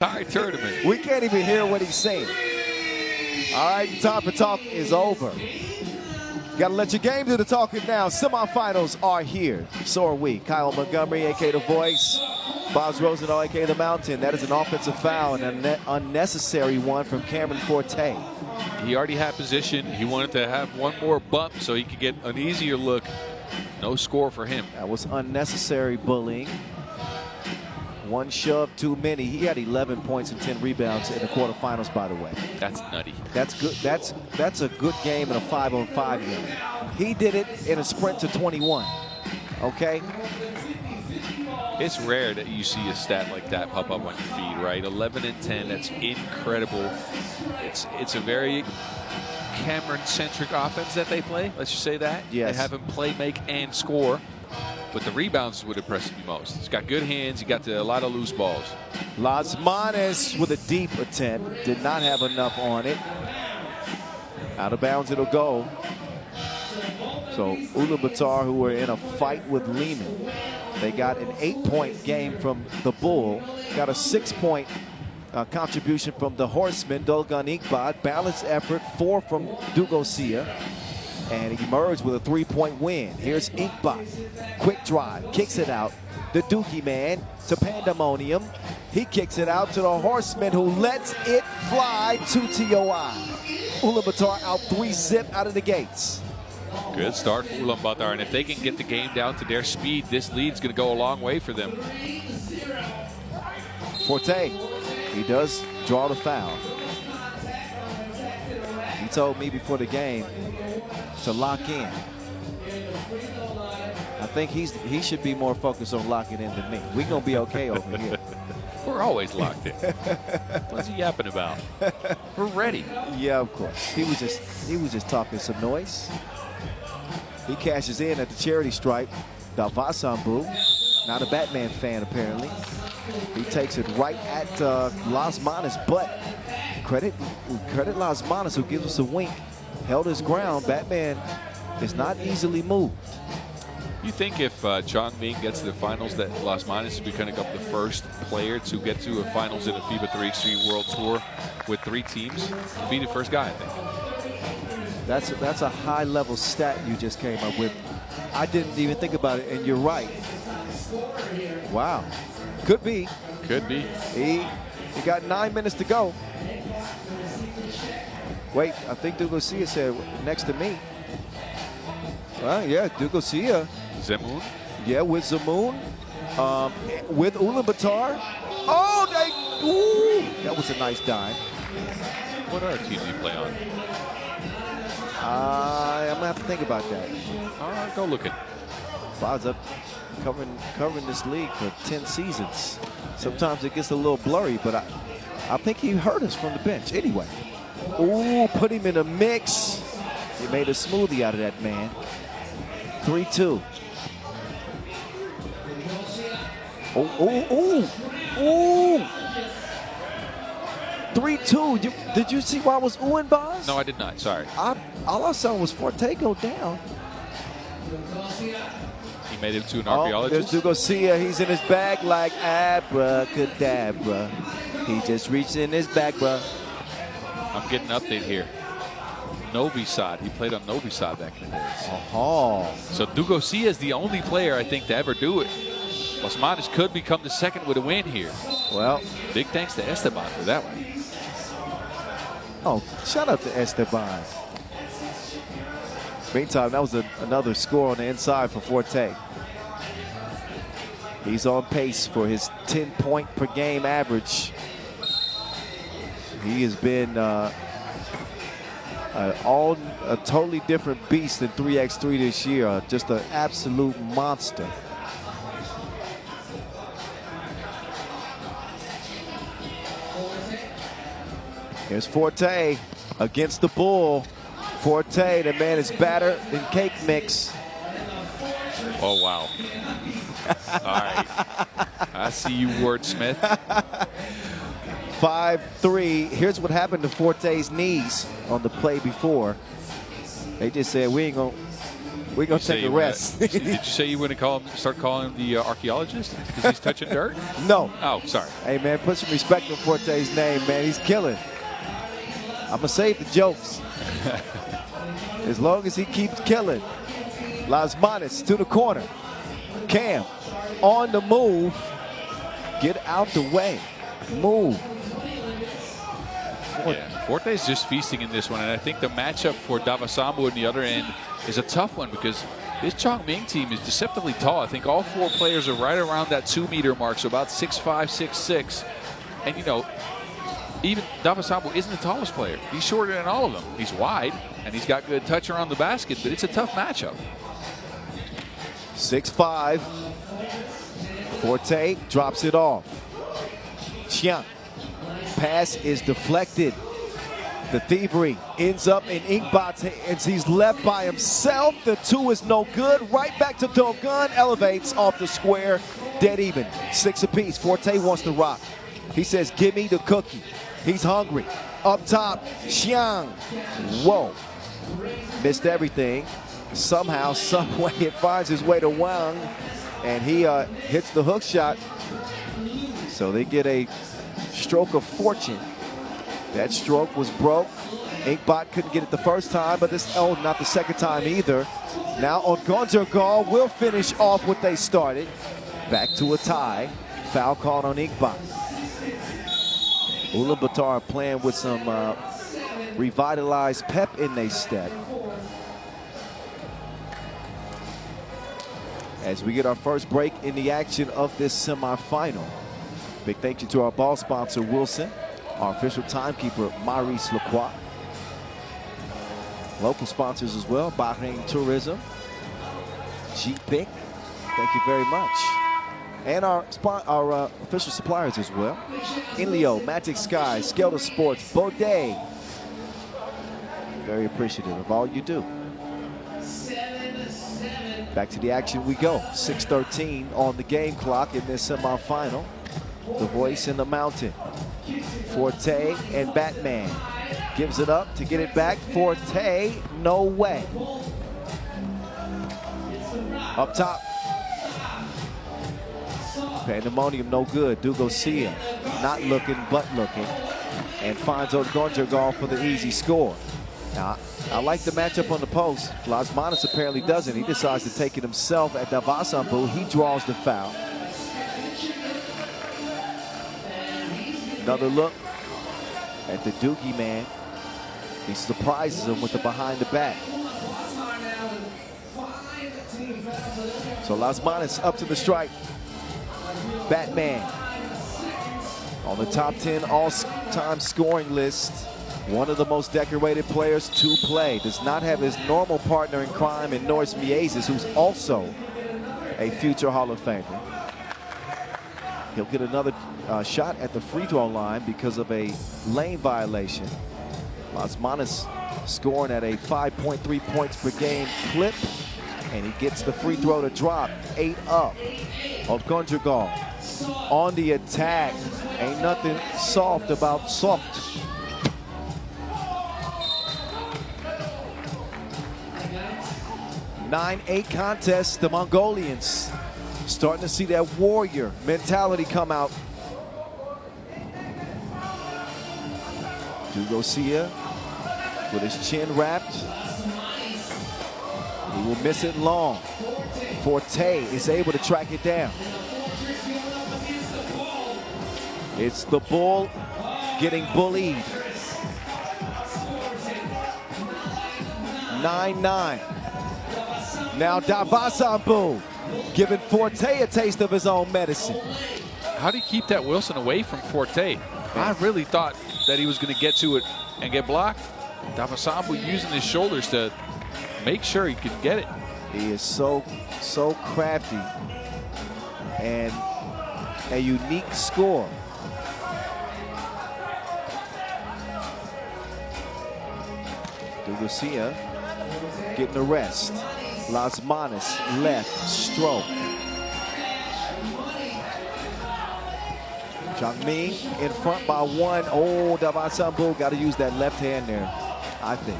entire tournament. We can't even hear what he's saying. All right, time for talk is over. Got to let your game do the talking now. Semifinals are here. So are we. Kyle Montgomery, a.k.a. The Voice. Bob's Rosenthal, a.k.a. The Mountain. That is an offensive foul and an unnecessary one from Cameron Forte. He already had position. He wanted to have one more bump so he could get an easier look. No score for him. That was unnecessary bullying. One shove too many. He had 11 points and 10 rebounds in the quarterfinals, by the way. That's nutty. That's good. That's a good game in a 5-on-5 game. He did it in a sprint to 21. Okay? It's rare that you see a stat like that pop up on your feed, right? 11 and 10, that's incredible. It's a very Cameron-centric offense that they play. Let's just say that. Yes. They have him play, make, and score. But the rebounds would impress me most. He's got good hands. He got a lot of loose balls. Las Manas with a deep attempt. Did not have enough on it. Out of bounds it'll go. So Ulaanbaatar, who were in a fight with Lehman. They got an 8-point game from the Bull. Got a 6-point contribution from the Horseman, Dolgan Iqbal. Balanced effort, 4 from Dugosia. And he emerged with a 3-point win. Here's Iqbal. Quick drive, kicks it out. The Dookie man to Pandemonium. He kicks it out to the Horseman, who lets it fly to TOI. Ulaanbaatar out 3-zip out of the gates. Good start for Ulaanbaatar, and if they can get the game down to their speed, this lead's going to go a long way for them. Forte, he does draw the foul. He told me before the game to lock in. I think he should be more focused on locking in than me. We're going to be okay over here. We're always locked in. What's he yapping about? We're ready. Yeah, of course. He was just talking some noise. He cashes in at the charity stripe. Davasambu, not a Batman fan apparently. He takes it right at Las Manas, but credit Las Manas, who gives us a wink. Held his ground. Batman is not easily moved. You think if Chongming gets to the finals that Las Manas is becoming up the first player to get to a finals in the FIBA 3x3 World Tour with 3 teams? He'll be the first guy, I think. That's a high-level stat you just came up with. I didn't even think about it, and you're right. Wow. Could be. Could be. He got 9 minutes to go. Wait, I think Dugosia said next to me. Well, yeah, Dugosia. Zemun? Yeah, with Zemun. With Ulaanbaatar. Oh, ooh, that was a nice dive. What other team do you play on? I'm going to have to think about that. All right, go look it. Bob's up covering this league for 10 seasons. Sometimes it gets a little blurry, but I think he hurt us from the bench. Anyway. Ooh, put him in a mix. He made a smoothie out of that man. 3-2. Ooh. 3-2. Did you see why it was Ulaanbaatar? No, I did not. Sorry. All I saw was Forte go down. He made it to an archaeologist. There's Dugosia. He's in his bag like abracadabra. He just reached in his bag, bruh. I'm getting an update here. Novi Sad. He played on Novi Sad back in the days. Oh. So Dugosia is the only player, I think, to ever do it. Las Manas could become the second with a win here. Well, big thanks to Esteban for that one. Oh, shout out to Esteban. Meantime, that was another score on the inside for Forte. He's on pace for his 10-point per game average. He has been a totally different beast than 3x3 this year. Just an absolute monster. Here's Forte against the Bull. Forte, the man is better than cake mix. Oh, wow. All right. I see you, wordsmith. 5-3. Here's what happened to Forte's knees on the play before. They just said, we ain't We're going to take a rest. Did you say you want to start calling him the archaeologist because he's touching dirt? No. Oh, sorry. Hey, man, put some respect on Forte's name, man. He's killing. I'm going to save the jokes. As long as he keeps killing. Las Manos to the corner. Cam on the move. Get out the way. Move. Yeah, Forte's just feasting in this one, and I think the matchup for Davasambu on the other end is a tough one because this Chongming team is deceptively tall. I think all 4 players are right around that 2-meter mark, so about 6'5", 6'6". And, you know, even Davasambu isn't the tallest player. He's shorter than all of them. He's wide, and he's got good touch around the basket, but it's a tough matchup. 6'5". Forte drops it off. Chiang. Pass is deflected. The thievery ends up in Inkbot's hands. He's left by himself. The 2 is no good. Right back to Dogun. Elevates off the square. Dead even. 6 apiece. Forte wants to rock. He says, give me the cookie. He's hungry. Up top, Chiang. Whoa. Missed everything. Somehow, some way, it finds his way to Wang. And he hits the hook shot. So they get a stroke of fortune. That stroke was broke. Inkbot couldn't get it the first time, but not the second time either. Now Ogonjogal will finish off what they started. Back to a tie. Foul called on Inkbot. Ulaanbaatar playing with some revitalized pep in their step. As we get our first break in the action of this semifinal. Big thank you to our ball sponsor, Wilson. Our official timekeeper, Maurice Lacroix. Local sponsors as well, Bahrain Tourism, G-Pick. Thank you very much. And our official suppliers as well. Inleo, Magic Sky, Skelter Sports, Baudet. Very appreciative of all you do. Back to the action we go. 6:13 on the game clock in this semifinal. The voice in the mountain. Forte and Batman. Gives it up to get it back. Forte, no way. Up top. Pandemonium, no good. Dugosia, not looking, but looking. And finds Ogonjogal for the easy score. Now, I like the matchup on the post. Las Manos apparently doesn't. He decides to take it himself at Davasambu. He draws the foul. Another look at the Doogie man. He surprises him with the behind the back. So Las Manos up to the strike. Batman on the top 10 all-time scoring list. One of the most decorated players to play. Does not have his normal partner in crime in Norris Miezes, who's also a future Hall of Famer. He'll get another shot at the free throw line because of a lane violation. Las Manos scoring at a 5.3 points per game clip, and he gets the free throw to drop. 8 up. Ogonjogal on the attack. Ain't nothing soft about soft. (9-8) contest. The Mongolians starting to see that warrior mentality come out. Dugosia with his chin wrapped. He will miss it long. Forte is able to track it down. It's the bull getting bullied. 9-9. Now Davasambu giving Forte a taste of his own medicine. How do you keep that Wilson away from Forte? I really thought that he was going to get to it and get blocked. Davasambu using his shoulders to make sure he could get it. He is so crafty and a unique score. Dugosia getting the rest. Las Manos left stroke. Chongming in front by 1. Oh, Davasambu got to use that left hand there, I think.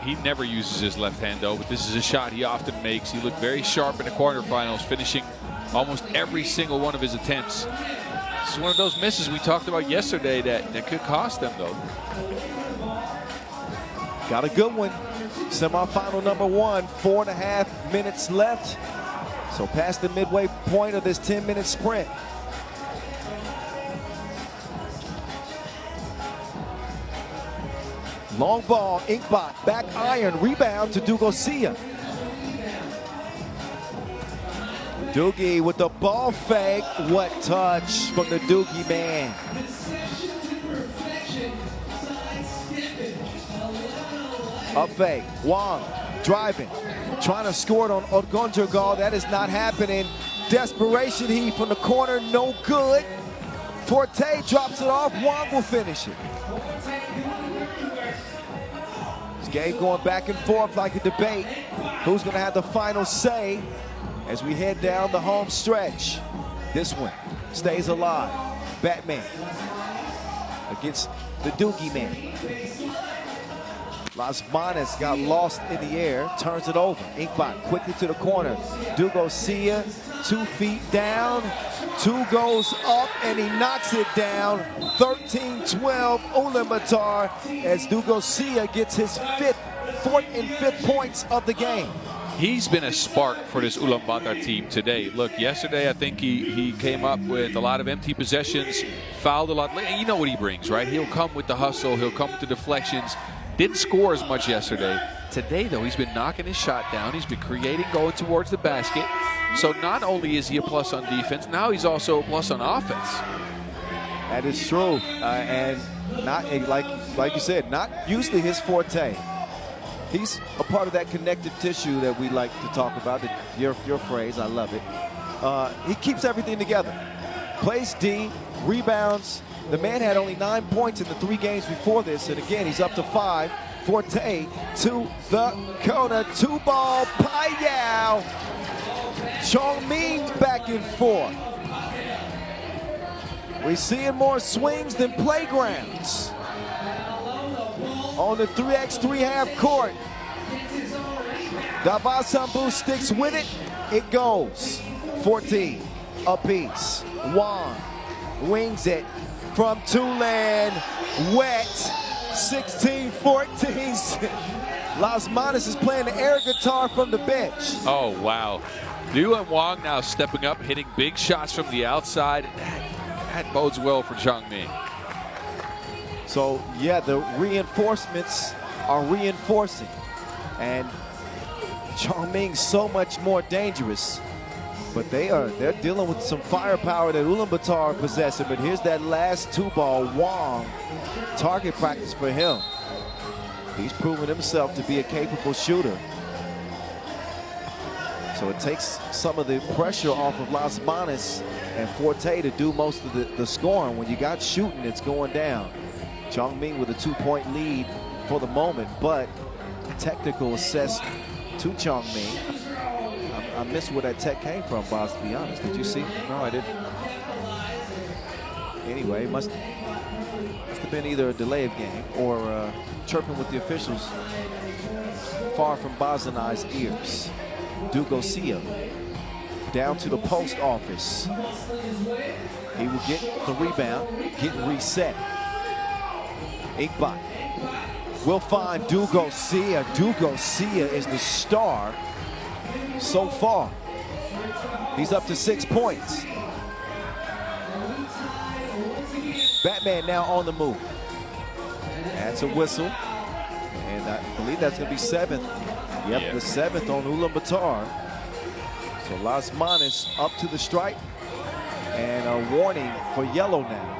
He never uses his left hand, though, but this is a shot he often makes. He looked very sharp in the quarterfinals, finishing almost every single one of his attempts. This is one of those misses we talked about yesterday that could cost them, though. Got a good one. Semifinal number 1, 4.5 minutes left. So past the midway point of this 10-minute sprint. Long ball, Inkbot, back iron, rebound to Dugosia. Doogie with the ball fake. What touch from the Doogie man. Up fake, Wong driving, trying to score it on Odgonjogal. That is not happening. Desperation heat from the corner, no good. Forte drops it off, Wong will finish it. This game going back and forth like a debate. Who's gonna have the final say as we head down the home stretch? This one stays alive. Batman against the Doogie man. Las Manas got lost in the air, turns it over. Inkbot quickly to the corner. Dugosia, 2 feet down, 2 goes up, and he knocks it down. 13-12, Ulaanbaatar, as Dugosia gets his 4th and 5th points of the game. He's been a spark for this Ulaanbaatar team today. Look, yesterday I think he came up with a lot of empty possessions, fouled a lot. You know what he brings, right? He'll come with the hustle, he'll come with the deflections. Didn't score as much yesterday. Today, though, he's been knocking his shot down. He's been creating, going towards the basket. So not only is he a plus on defense, now he's also a plus on offense. That is true, and not like you said, not usually his forte. He's a part of that connective tissue that we like to talk about. Your phrase, I love it. He keeps everything together. Plays D, rebounds. The man had only 9 points in the 3 games before this, and again, he's up to 5. Forte to the corner, 2-ball, Payao. Chongming back and forth. We're seeing more swings than playgrounds. On the 3x3 half court. Davasambu sticks with it. It goes. 14 apiece. Wong wings it from Tulane. Wet. 16-14. Las Manas is playing the air guitar from the bench. Oh, wow. Liu and Wong now stepping up, hitting big shots from the outside. That bodes well for Chongming. So, yeah, the reinforcements are reinforcing. And Chongming's so much more dangerous. But they're dealing with some firepower that Ulaanbaatar possesses. But here's that last 2-ball, Wong. Target practice for him. He's proven himself to be a capable shooter. So it takes some of the pressure off of Las Manas and Forte to do most of the scoring. When you got shooting, it's going down. Chongming with a 2-point lead for the moment, but technical assist to Chongming. I missed where that tech came from, Boz, to be honest. Did you see? No, I didn't. Anyway, must have been either a delay of game or chirping with the officials far from Boz and I's ears. Dugosia down to the post office. He will get the rebound, get reset. Inkbot will find Dugosia. Dugosia is the star so far. He's up to 6 points. Batman now on the move. That's a whistle. And I believe that's going to be 7th. Yep, yeah. The 7th on Ulaanbaatar. So Las Manas up to the strike. And a warning for yellow now.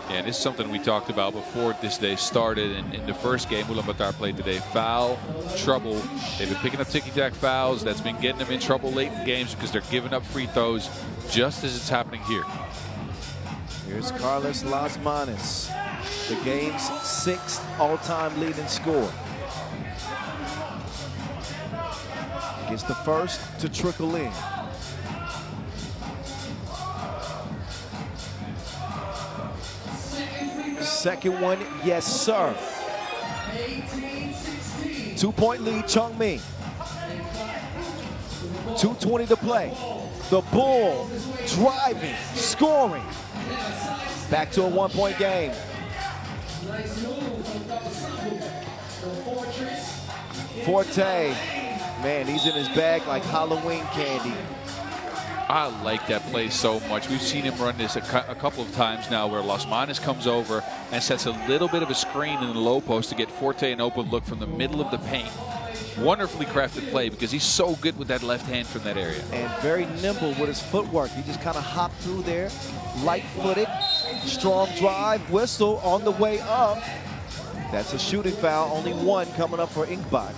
Yeah, this is something we talked about before this day started. In the first game Ulaanbaatar played today, foul trouble. They've been picking up ticky-tack fouls. That's been getting them in trouble late in games because they're giving up free throws, just as it's happening here. Here's Carlos Las Manas, the game's 6th all-time leading scorer. Gets the first to trickle in. Second one, yes, sir. 2-point lead, Chongming. 2:20 to play. The Bull driving, scoring. Back to a 1-point game. Forte, man, he's in his bag like Halloween candy. I like that play so much. We've seen him run this a couple of times now where Las Manas comes over and sets a little bit of a screen in the low post to get Forte an open look from the middle of the paint. Wonderfully crafted play because he's so good with that left hand from that area. And very nimble with his footwork. He just kind of hopped through there, light-footed, strong drive, whistle on the way up. That's a shooting foul, only one coming up for Ulaanbaatar.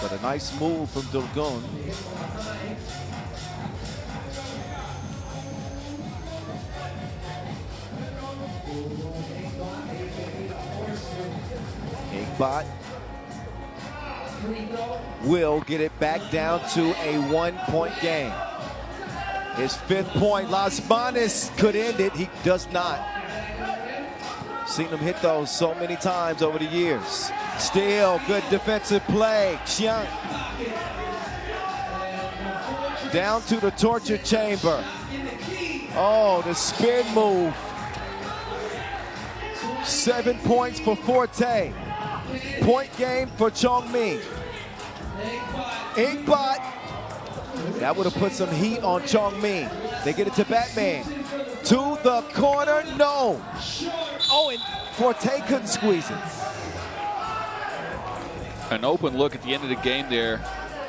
But a nice move from Dogun. Ulaanbaatar will get it back down to a 1-point game. His 5th point, Las Manas could end it. He does not. Seen him hit those so many times over the years. Still good defensive play. Chiang down to the torture chamber. Oh, the spin move. 7 points for Forte. Point game for Chongming. Ulaanbaatar. That would have put some heat on Chongming. They get it to Batman. To the corner, no. Oh, and Forte couldn't squeeze it. An open look at the end of the game there.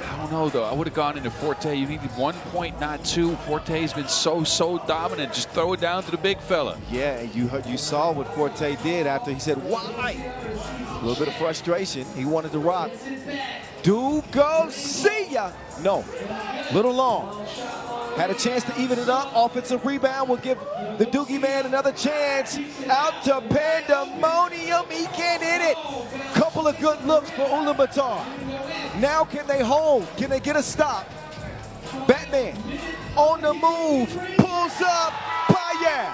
I don't know, though. I would have gone into Forte. You needed 1 point, not 2. Forte's been so dominant. Just throw it down to the big fella. Yeah, and you saw what Forte did after he said, why? A little bit of frustration. He wanted to rock. Do go see ya. No, little long. Had a chance to even it up. Offensive rebound will give the Doogie man another chance. Out to Pandemonium. He can't hit it. Couple of good looks for Ulaanbaatar. Now can they hold? Can they get a stop? Batman on the move. Pulls up. Paya.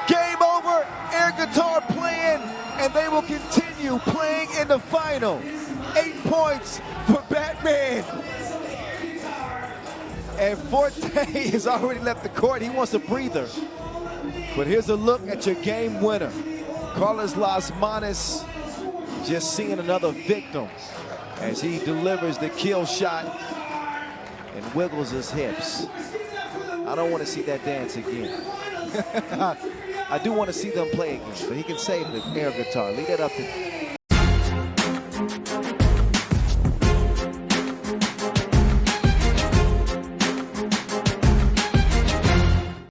Game over. Air guitar playing. And they will continue playing in the final. 8 points for Batman. And Forte has already left the court. He wants a breather. But here's a look at your game winner. Carlos Las Manas just seeing another victim as he delivers the kill shot and wiggles his hips. I don't want to see that dance again. I do want to see them play again, but he can save the air guitar. Leave that up to